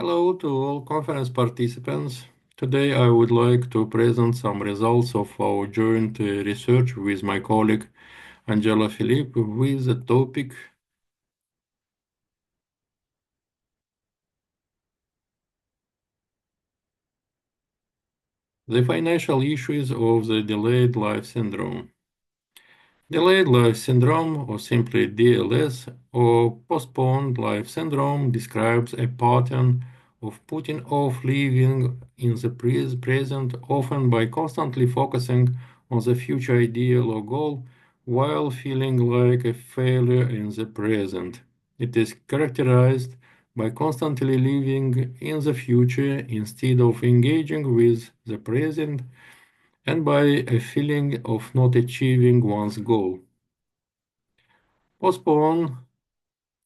Hello to all conference participants. Today I would like to present some results of our joint research with my colleague Angela FILIP with the topic the financial issues of the delayed life syndrome. Delayed life syndrome, or simply DLS, or postponed life syndrome, describes a pattern of putting off living in the present, often by constantly focusing on the future ideal or goal, while feeling like a failure in the present. It is characterized by constantly living in the future instead of engaging with the present and by a feeling of not achieving one's goal. Postpone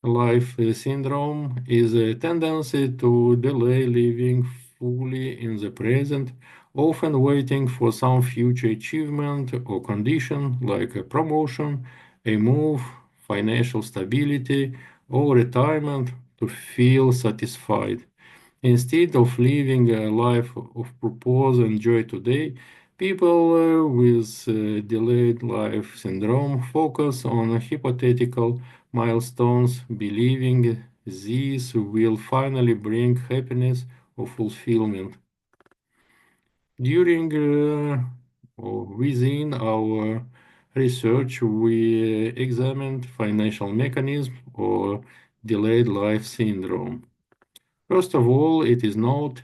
life syndrome is a tendency to delay living fully in the present, often waiting for some future achievement or condition like a promotion, a move, financial stability, or retirement to feel satisfied. Instead of living a life of purpose and joy today, people with delayed life syndrome focus on hypothetical milestones, believing these will finally bring happiness or fulfillment. During or within our research, we examined financial mechanism or delayed life syndrome. First of all, it is noted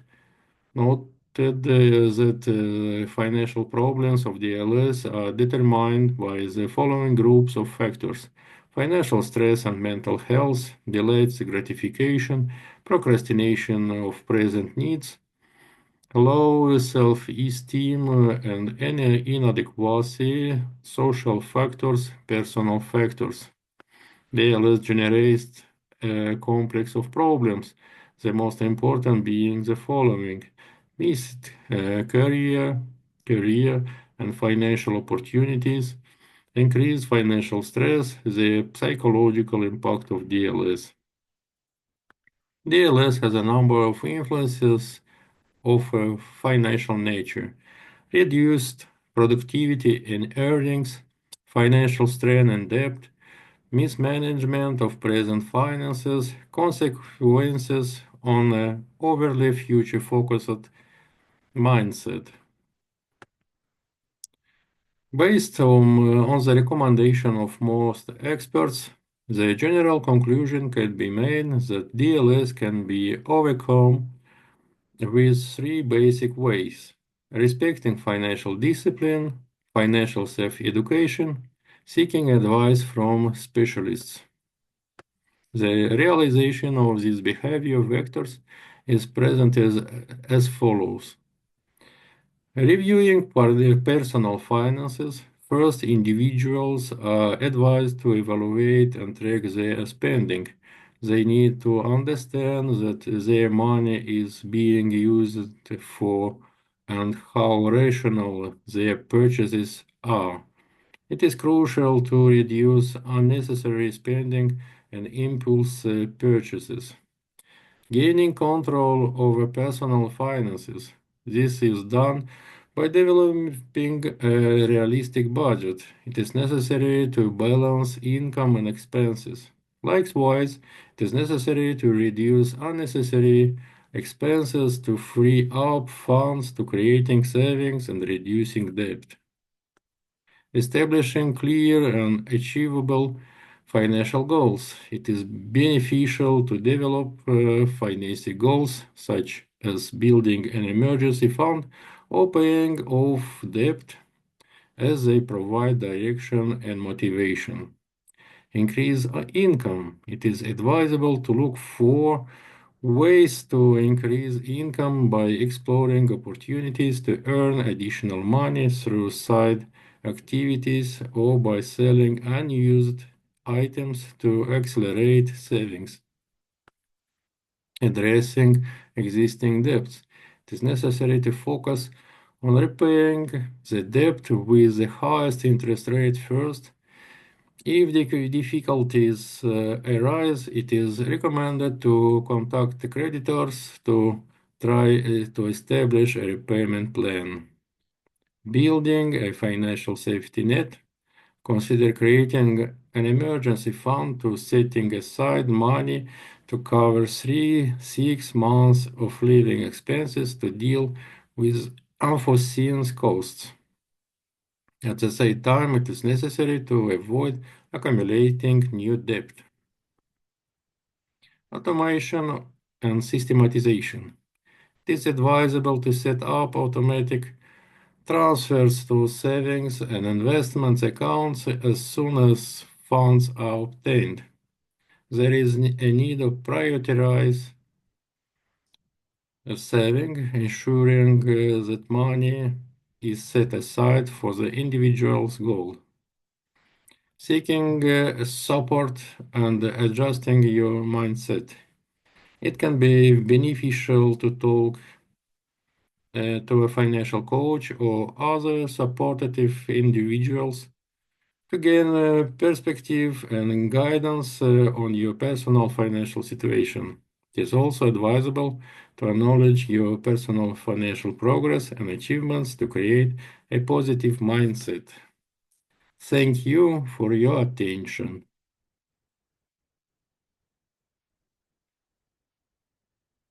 that financial problems of the LS are determined by the following groups of factors: financial stress and mental health, delayed gratification, procrastination of present needs, low self-esteem and any inadequacy, social factors, personal factors. DLS generates a complex of problems, the most important being the following: missed career and financial opportunities, increased financial stress, the psychological impact of DLS. DLS has a number of influences of a financial nature: reduced productivity and earnings, financial strain and debt, mismanagement of present finances, consequences on an overly future-focused mindset. Based on the recommendation of most experts, the general conclusion can be made that DLS can be overcome with three basic ways: respecting financial discipline, financial self-education, seeking advice from specialists. The realization of these behavior vectors is presented as follows. Reviewing personal finances, first, individuals are advised to evaluate and track their spending. They need to understand that their money is being used for and how rational their purchases are. It is crucial to reduce unnecessary spending and impulse purchases. Gaining control over personal finances. This is done by developing a realistic budget. It is necessary to balance income and expenses. Likewise, it is necessary to reduce unnecessary expenses to free up funds to creating savings and reducing debt. Establishing clear and achievable financial goals. It is beneficial to develop financial goals such as building an emergency fund or paying off debt, as they provide direction and motivation. Increase income. It is advisable to look for ways to increase income by exploring opportunities to earn additional money through side activities or by selling unused items to accelerate savings. Addressing existing debts. It is necessary to focus on repaying the debt with the highest interest rate first. If the difficulties arise, it is recommended to contact the creditors to try to establish a repayment plan. Building a financial safety net. Consider creating an emergency fund to setting aside money to cover 3-6 months of living expenses to deal with unforeseen costs. At the same time, it is necessary to avoid accumulating new debt. Automation and systematization. It is advisable to set up automatic transfers to savings and investments accounts as soon as funds are obtained. There is a need to prioritize saving, ensuring that money is set aside for the individual's goal. Seeking support and adjusting your mindset. It can be beneficial to talk to a financial coach or other supportive individuals to gain perspective and guidance on your personal financial situation. It is also advisable to acknowledge your personal financial progress and achievements to create a positive mindset. Thank you for your attention.